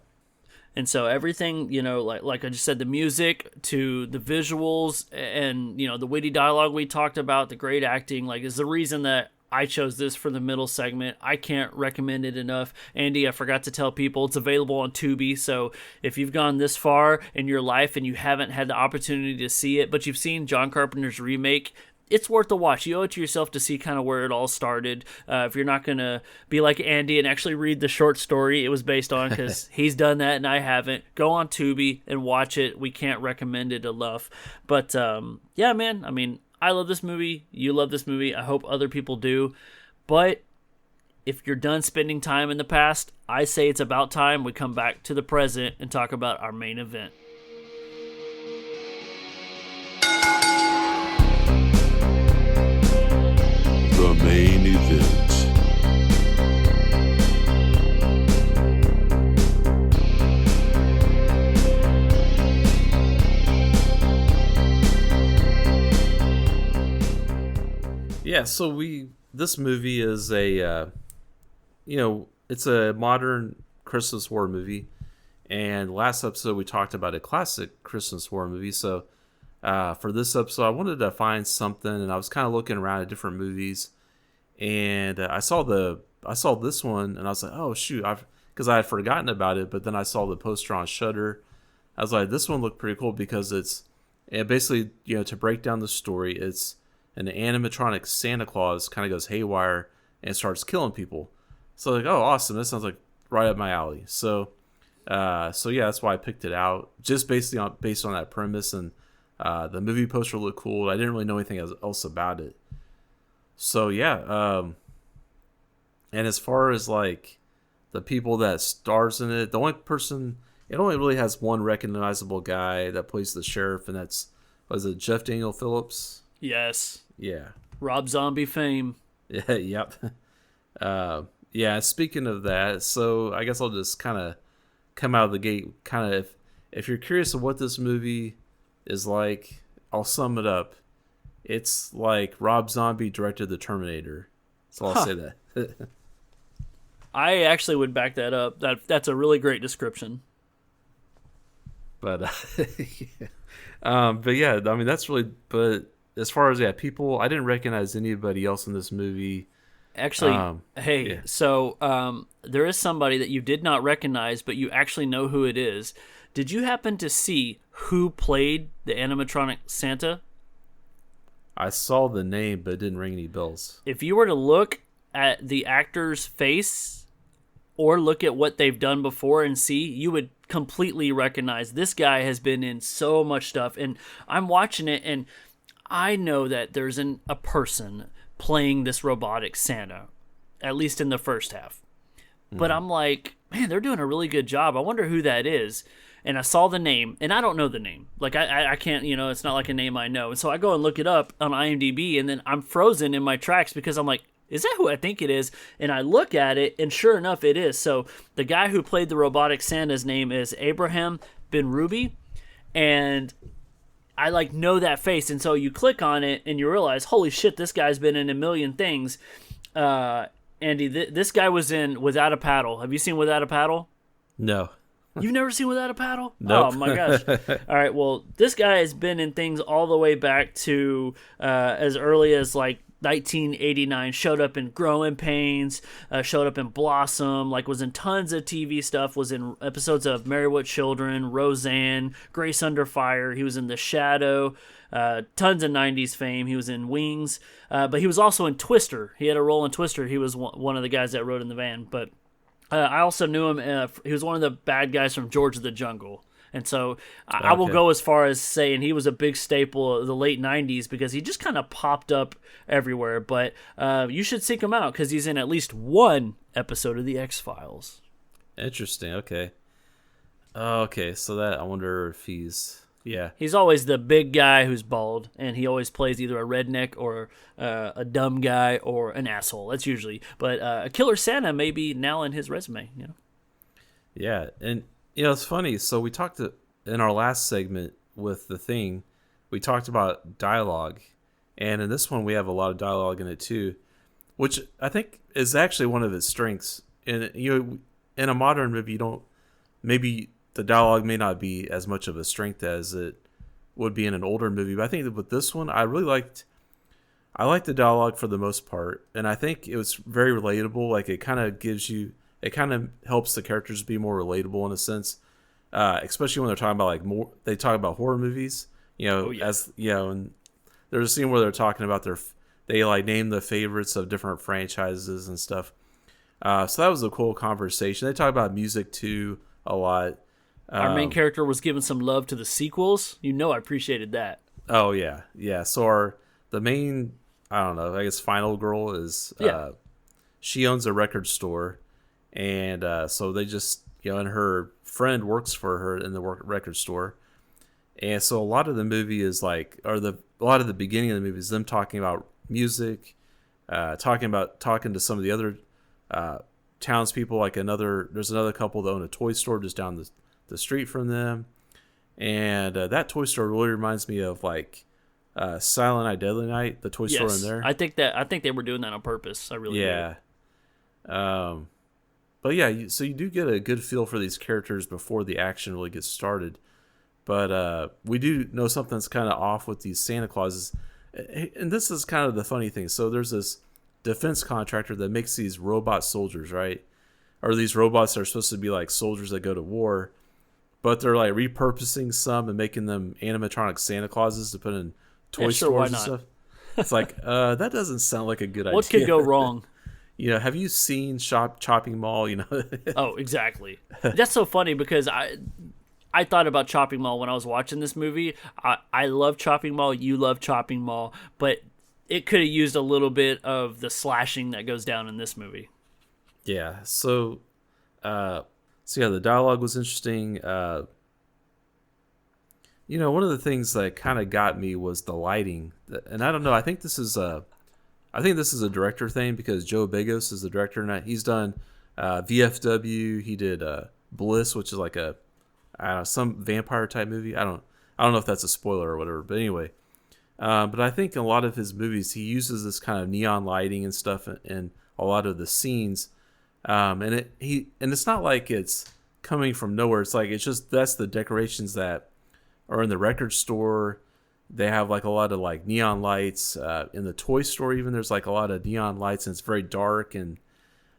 And so everything, you know, like I just said, the music to the visuals and, you know, the witty dialogue we talked about, the great acting, like, is the reason that I chose this for the middle segment. I can't recommend it enough. Andy, I forgot to tell people it's available on Tubi. So if you've gone this far in your life and you haven't had the opportunity to see it, but you've seen John Carpenter's remake, it's worth a watch. You owe it to yourself to see kind of where it all started. If you're not going to be like Andy and actually read the short story it was based on, because he's done that and I haven't, go on Tubi and watch it. We can't recommend it enough. But yeah, man, I mean, I love this movie. You love this movie. I hope other people do. But if you're done spending time in the past, I say it's about time we come back to the present and talk about our main event. The main event. Yeah, so this movie is it's a modern Christmas horror movie, and last episode we talked about a classic Christmas horror movie. So for this episode, I wanted to find something, and I was kind of looking around at different movies, and I saw this one, and I was like, oh shoot, because I had forgotten about it, but then I saw the poster on Shudder. I was like, this one looked pretty cool because it's basically, you know, to break down the story, it's an animatronic Santa Claus kind of goes haywire and starts killing people. So like, oh, awesome! This sounds like right up my alley. So yeah, that's why I picked it out, just based on that premise, and the movie poster looked cool. I didn't really know anything else about it. So yeah, and as far as like the people that stars in it, the only person it only really has one recognizable guy that plays the sheriff, and was it Jeff Daniel Phillips? Yes. Yeah. Rob Zombie fame. Yeah. Yep. Yeah. Speaking of that, so I guess I'll just kind of come out of the gate. Kind of, if you're curious of what this movie is like, I'll sum it up. It's like Rob Zombie directed the Terminator. So I'll say that. I actually would back that up. That's a really great description. But but yeah, I mean that's really. But as far as people, I didn't recognize anybody else in this movie. Actually, so there is somebody that you did not recognize, but you actually know who it is. Did you happen to see who played the animatronic Santa? I saw the name, but it didn't ring any bells. If you were to look at the actor's face or look at what they've done before and see, you would completely recognize this guy has been in so much stuff. And I'm watching it, and I know that there's a person playing this robotic Santa, at least in the first half. But I'm like, man, they're doing a really good job. I wonder who that is. And I saw the name, and I don't know the name. Like, I can't, it's not like a name I know. And so I go and look it up on IMDb, and then I'm frozen in my tracks because I'm like, is that who I think it is? And I look at it, and sure enough, it is. So the guy who played the robotic Santa's name is Abraham Ben Ruby, and I know that face. And so you click on it, and you realize, holy shit, this guy's been in a million things. Andy, this guy was in Without a Paddle. Have you seen Without a Paddle? No. You've never seen Without a Paddle? Nope. Oh, my gosh. All right, well, this guy has been in things all the way back to as early as, 1989, showed up in Growing Pains, showed up in Blossom, was in tons of TV stuff, was in episodes of Married with Children, Roseanne, Grace Under Fire. He was in The Shadow, tons of 90s fame. He was in Wings, but he was also in Twister. He had a role in Twister. He was one of the guys that rode in the van, but I also knew him. He was one of the bad guys from George of the Jungle. And so I will go as far as saying he was a big staple of the late 90s because he just kind of popped up everywhere. But you should seek him out because he's in at least one episode of The X-Files. Interesting. Okay. Okay, so that, I wonder if he's... Yeah. He's always the big guy who's bald, and he always plays either a redneck or a dumb guy or an asshole. That's usually. But a Killer Santa may be now in his resume, Yeah, and it's funny. So we talked in our last segment with The Thing, we talked about dialogue, and in this one we have a lot of dialogue in it too, which I think is actually one of its strengths. And in a modern movie, maybe the dialogue may not be as much of a strength as it would be in an older movie, but I think that with this one, I liked the dialogue for the most part, and I think it was very relatable. It kind of helps the characters be more relatable in a sense, especially when they're talking about they talk about horror movies, and there's a scene where they're talking about they name the favorites of different franchises and stuff. So that was a cool conversation. They talk about music too a lot. Our main character was giving some love to the sequels. I appreciated that. Oh yeah, yeah. So the main, I don't know, I guess final girl is she owns a record store, and so they just and her friend works for her in the record store, and so a lot of the movie is a lot of the beginning of the movie is them talking about music, talking to some of the other townspeople. There's another couple that own a toy store just down the street from them, and that toy store really reminds me of Silent Night, Deadly Night, the toy store in there. I think they were doing that on purpose. I really do. But yeah, so you do get a good feel for these characters before the action really gets started. But we do know something's kind of off with these Santa Clauses, and this is kind of the funny thing. So there's this defense contractor that makes these robot soldiers, right? Or these robots that are supposed to be like soldiers that go to war, but they're repurposing some and making them animatronic Santa Clauses to put in toy stores and stuff. It's that doesn't sound like a good idea. What could go wrong? Have you seen Chopping Mall? Oh, exactly. That's so funny because I thought about Chopping Mall when I was watching this movie. I love Chopping Mall. You love Chopping Mall, but it could have used a little bit of the slashing that goes down in this movie. Yeah. So, So yeah, the dialogue was interesting. One of the things that kind of got me was the lighting, and I don't know. I think this is a director thing because Joe Begos is the director, and he's done VFW. He did Bliss, which is like a some vampire type movie. I don't know if that's a spoiler or whatever, but anyway. But I think in a lot of his movies, he uses this kind of neon lighting and stuff in a lot of the scenes, and it's not like it's coming from nowhere. It's like it's just that's the decorations that are in the record store. They have like a lot of like neon lights in the toy store. Even there's like a lot of neon lights, and it's very dark and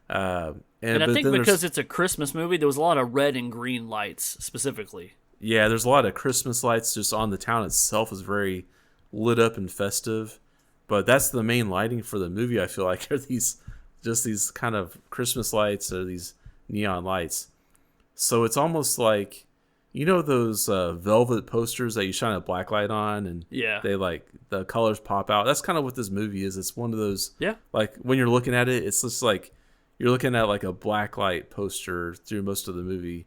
I think because it's a Christmas movie, there was a lot of red and green lights specifically. Yeah, there's a lot of Christmas lights just on the town itself is very lit up and festive. But that's the main lighting for the movie, I feel like, are these kind of Christmas lights or these neon lights. So it's almost like, those velvet posters that you shine a black light on and they like the colors pop out. That's kind of what this movie is. It's one of those, like when you're looking at it, it's just like you're looking at like a black light poster through most of the movie.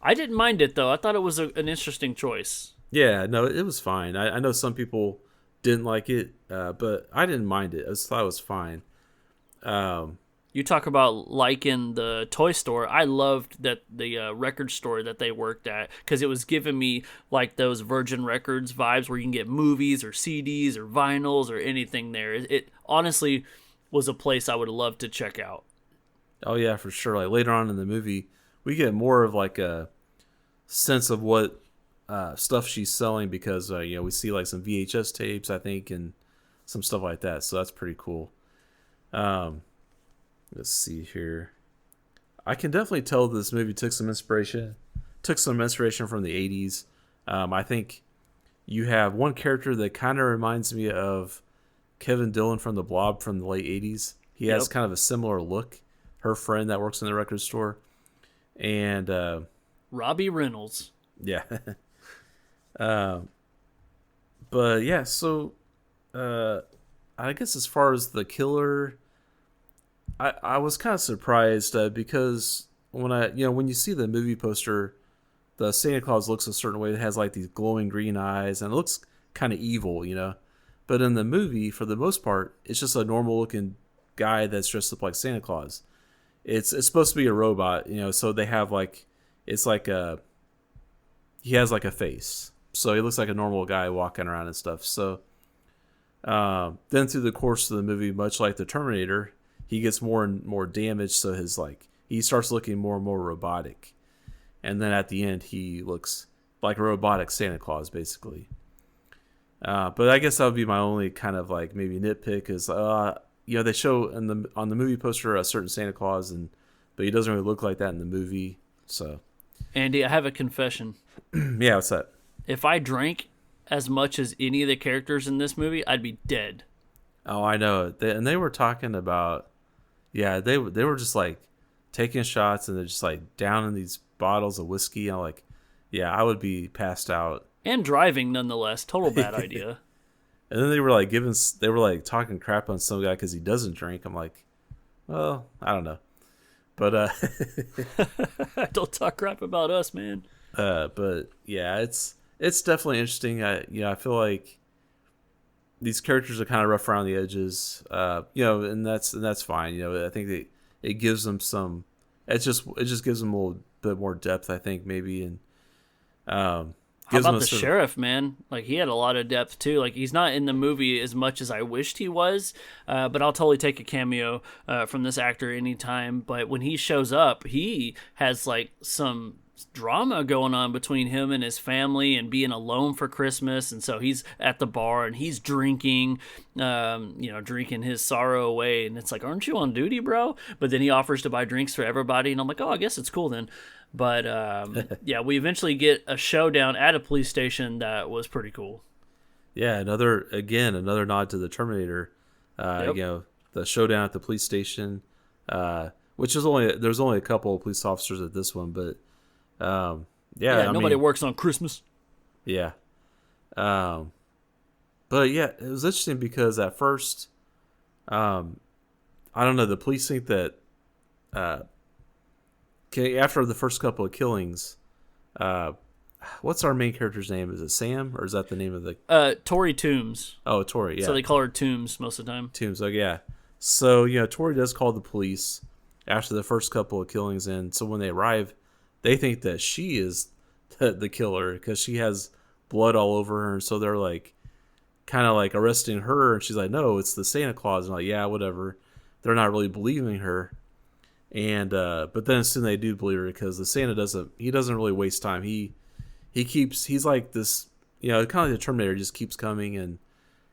I didn't mind it though. I thought it was an interesting choice. Yeah, no, it was fine. I know some people didn't like it, but I didn't mind it. I just thought it was fine. You talk about liking the toy store. I loved that the record store that they worked at because it was giving me like those Virgin Records vibes where you can get movies or CDs or vinyls or anything there. It honestly was a place I would have loved to check out. Oh yeah, for sure. Like later on in the movie, we get more of like a sense of what stuff she's selling because we see like some VHS tapes, I think, and some stuff like that. So that's pretty cool. Let's see here. I can definitely tell this movie took some inspiration from the 80s. I think you have one character that kind of reminds me of Kevin Dillon from The Blob from the late 80s. He has kind of a similar look. Her friend that works in the record store. And Robbie Reynolds. Yeah. But yeah, so I guess as far as the killer, I was kind of surprised because when you see the movie poster, the Santa Claus looks a certain way. It has like these glowing green eyes and it looks kind of evil, But in the movie, for the most part, it's just a normal looking guy that's dressed up like Santa Claus. It's supposed to be a robot, so they have like, it's like he has like a face. So he looks like a normal guy walking around and stuff. So then through the course of the movie, much like the Terminator, he gets more and more damaged. So he starts looking more and more robotic. And then at the end, he looks like a robotic Santa Claus, basically. But I guess that would be my only kind of like maybe nitpick is, they show on the movie poster a certain Santa Claus, but he doesn't really look like that in the movie. So, Andy, I have a confession. Yeah, what's that? If I drank as much as any of the characters in this movie, I'd be dead. Oh, I know. They were talking about, they were just like taking shots and they're just like down in these bottles of whiskey. I'm like, I would be passed out. And driving, nonetheless. Total bad idea. And then they were like talking crap on some guy because he doesn't drink. I'm like, well, I don't know. But don't talk crap about us, man. But yeah, it's definitely interesting. I feel like these characters are kind of rough around the edges. And that's fine. I think it gives them some. It just gives them a little bit more depth, I think, maybe. And how about the sheriff, man? Like, he had a lot of depth, too. Like, he's not in the movie as much as I wished he was, but I'll totally take a cameo from this actor anytime. But when he shows up, he has, like, some drama going on between him and his family and being alone for Christmas. And so he's at the bar and he's drinking, drinking his sorrow away. And it's like, aren't you on duty, bro? But then he offers to buy drinks for everybody. And I'm like, oh, I guess it's cool then. But we eventually get a showdown at a police station that was pretty cool. Yeah, another nod to the Terminator. The showdown at the police station, which is there's only a couple of police officers at this one, but nobody works on Christmas. Yeah. But yeah, it was interesting because at first, I don't know, the police think that okay, after the first couple of killings, uh, what's our main character's name? Is it Sam, or is that the name of the? Tori Toombs. Oh, Tori. Yeah, So they call her Toombs most of the time. Tombs. Oh, yeah. So Tori does call the police after the first couple of killings, and so when they arrive, they think that she is the killer because she has blood all over her, and so they're like, kind of like arresting her, and she's like, no, it's the Santa Claus. And I'm like, yeah, whatever. They're not really believing her. And but then soon they do believe her because the Santa doesn't really waste time. He's like this, kind of like the Terminator, just keeps coming, and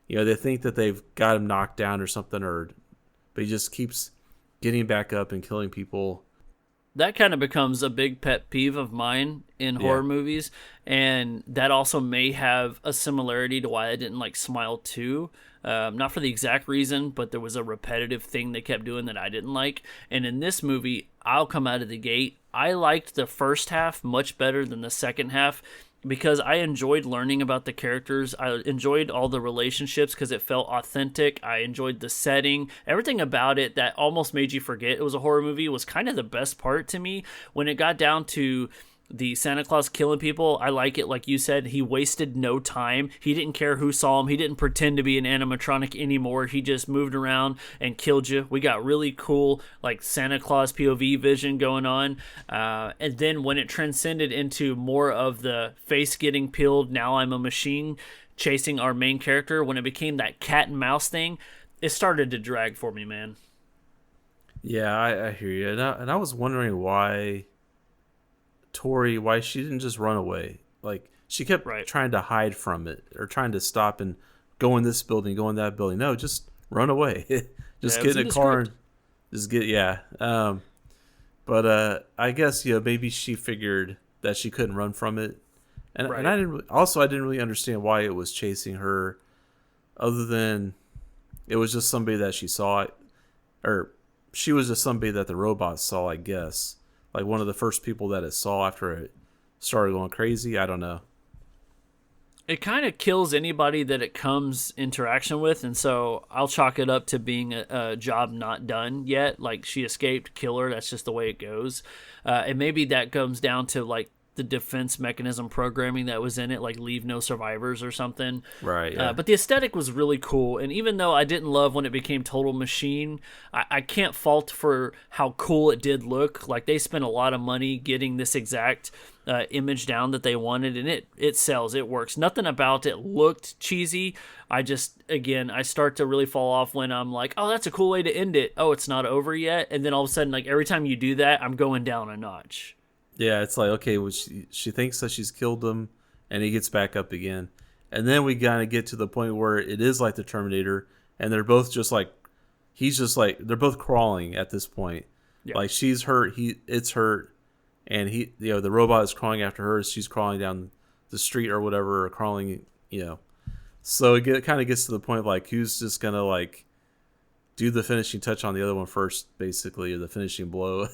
they think that they've got him knocked down or something, but he just keeps getting back up and killing people. That kind of becomes a big pet peeve of mine in horror movies, and that also may have a similarity to why I didn't like Smile 2. Not for the exact reason, but there was a repetitive thing they kept doing that I didn't like. And in this movie, I'll come out of the gate, I liked the first half much better than the second half, because I enjoyed learning about the characters. I enjoyed all the relationships because it felt authentic. I enjoyed the setting. Everything about it that almost made you forget it was a horror movie was kind of the best part to me. When it got down to the Santa Claus killing people, I like it. Like you said, he wasted no time. He didn't care who saw him. He didn't pretend to be an animatronic anymore. He just moved around and killed you. We got really cool, like, Santa Claus POV vision going on. And then when it transcended into more of the face getting peeled, now I'm a machine, chasing our main character, when it became that cat and mouse thing, it started to drag for me, man. Yeah, I hear you. And I was wondering why she didn't just run away. Like, she kept trying to hide from it, or trying to stop and go in this building, go in that building. No, just run away. Just get in a car and just get, But I guess, maybe she figured that she couldn't run from it. And I didn't really understand why it was chasing her, other than it was just somebody that she saw, or she was just somebody that the robot saw, I guess. Like one of the first people that it saw after it started going crazy. I don't know. It kind of kills anybody that it comes interaction with, and so I'll chalk it up to being a job not done yet. Like, she escaped, kill her, that's just the way it goes. And maybe that comes down to, like, the defense mechanism programming that was in it, like leave no survivors or something. Right. Yeah. But the aesthetic was really cool. And even though I didn't love when it became Total Machine, I can't fault for how cool it did look. Like, they spent a lot of money getting this exact image down that they wanted, and it sells, it works. Nothing about it looked cheesy. I start to really fall off when I'm like, oh, that's a cool way to end it. Oh, it's not over yet. And then all of a sudden, like, every time you do that, I'm going down a notch. Yeah, it's like, okay, well, she thinks that she's killed him, and he gets back up again. And then we kind of get to the point where it is like the Terminator, and they're both just like, they're both crawling at this point. Yeah. Like, she's hurt, it's hurt, and the robot is crawling after her, she's crawling down the street or whatever, or crawling, So it kind of gets to the point of, like, who's just going to, like, do the finishing touch on the other one first, basically, or the finishing blow.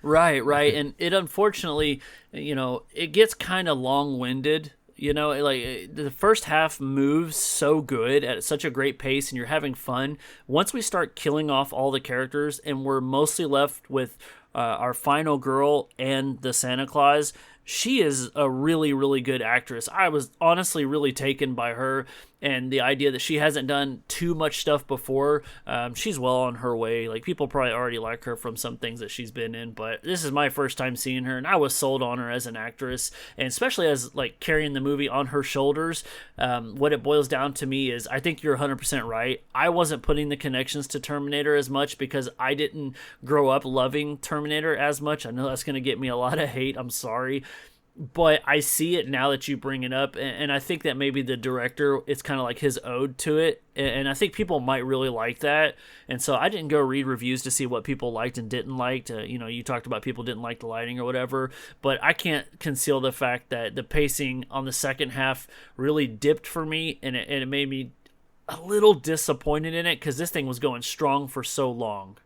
Right. And it, unfortunately, it gets kind of long-winded. Like, the first half moves so good at such a great pace, and you're having fun. Once we start killing off all the characters and we're mostly left with our final girl and the Santa Claus, she is a really, really good actress. I was honestly really taken by her, and the idea that she hasn't done too much stuff before. She's well on her way. Like, people probably already like her from some things that she's been in, but this is my first time seeing her, and I was sold on her as an actress, and especially as, like, carrying the movie on her shoulders. What it boils down to me is, I think you're 100% right. I wasn't putting the connections to Terminator as much because I didn't grow up loving Terminator as much. I know that's going to get me a lot of hate. I'm sorry. But I see it now that you bring it up, and I think that maybe the director, it's kind of like his ode to it, and I think people might really like that. And so I didn't go read reviews to see what people liked and didn't like. You talked about people didn't like the lighting or whatever, but I can't conceal the fact that the pacing on the second half really dipped for me, and it made me a little disappointed in it because this thing was going strong for so long.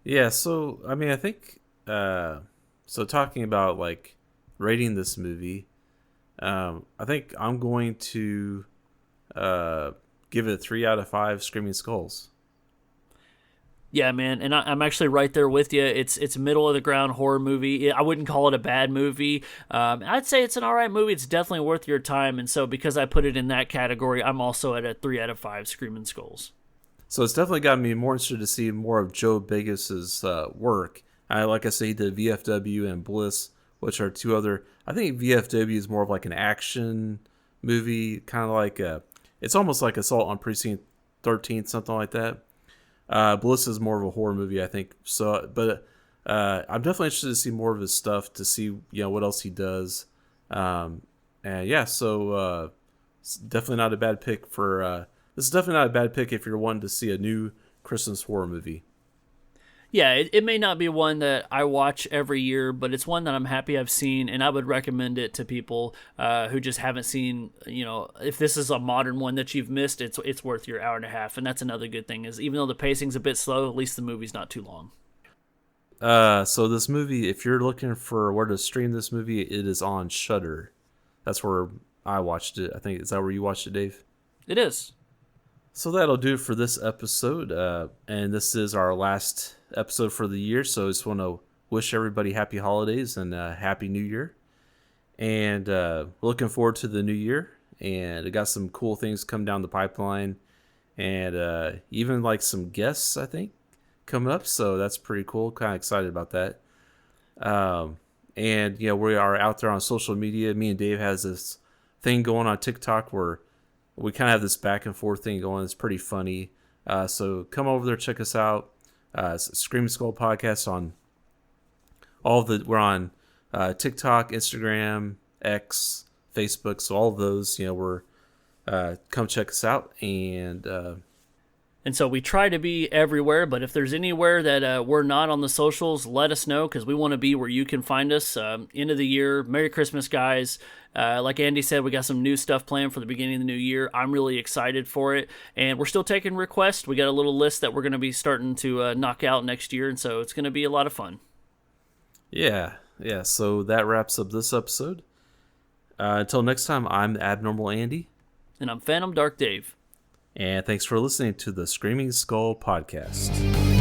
Yeah, so, I mean, I think, so talking about, like, rating this movie, I think I'm going to give it a 3 out of 5 Screaming Skulls. Yeah, man, and I'm actually right there with you. It's middle of the ground horror movie. I wouldn't call it a bad movie. I'd say it's an all right movie. It's definitely worth your time. And so because I put it in that category, I'm also at a 3 out of 5 Screaming Skulls. So it's definitely got me more interested to see more of Joe Begos' work. Like I say, he did VFW and Bliss, which are two other. I think VFW is more of like an action movie, kind of like it's almost like Assault on Precinct 13, something like that. Bliss is more of a horror movie, I think. So, but I'm definitely interested to see more of his stuff, to see what else he does. And yeah, so it's definitely not a bad pick for. This is definitely not a bad pick if you're wanting to see a new Christmas horror movie. Yeah, it may not be one that I watch every year, but it's one that I'm happy I've seen, and I would recommend it to people who just haven't seen. If this is a modern one that you've missed, it's worth your hour and a half, and that's another good thing is even though the pacing's a bit slow, at least the movie's not too long. So this movie, if you're looking for where to stream this movie, it is on Shudder. That's where I watched it. I think, is that where you watched it, Dave? It is. So that'll do it for this episode, and this is our last episode for the year, so I just want to wish everybody happy holidays and happy new year, and looking forward to the new year, and I got some cool things coming down the pipeline, and even like some guests, I think, coming up, so that's pretty cool. Kind of excited about that. And we are out there on social media. Me and Dave has this thing going on TikTok where we kind of have this back and forth thing going. It's pretty funny. So come over there, check us out. Screaming Skull Podcast on we're on TikTok, Instagram, X, Facebook. So all of those, we're come check us out. And so we try to be everywhere, but if there's anywhere that we're not on the socials, let us know, because we want to be where you can find us. End of the year, Merry Christmas, guys. Like Andy said, we got some new stuff planned for the beginning of the new year. I'm really excited for it, and we're still taking requests. We got a little list that we're going to be starting to knock out next year, and so it's going to be a lot of fun. Yeah. So that wraps up this episode. Until next time, I'm Abnormal Andy. And I'm Phantom Dark Dave. And thanks for listening to the Screaming Skull Podcast.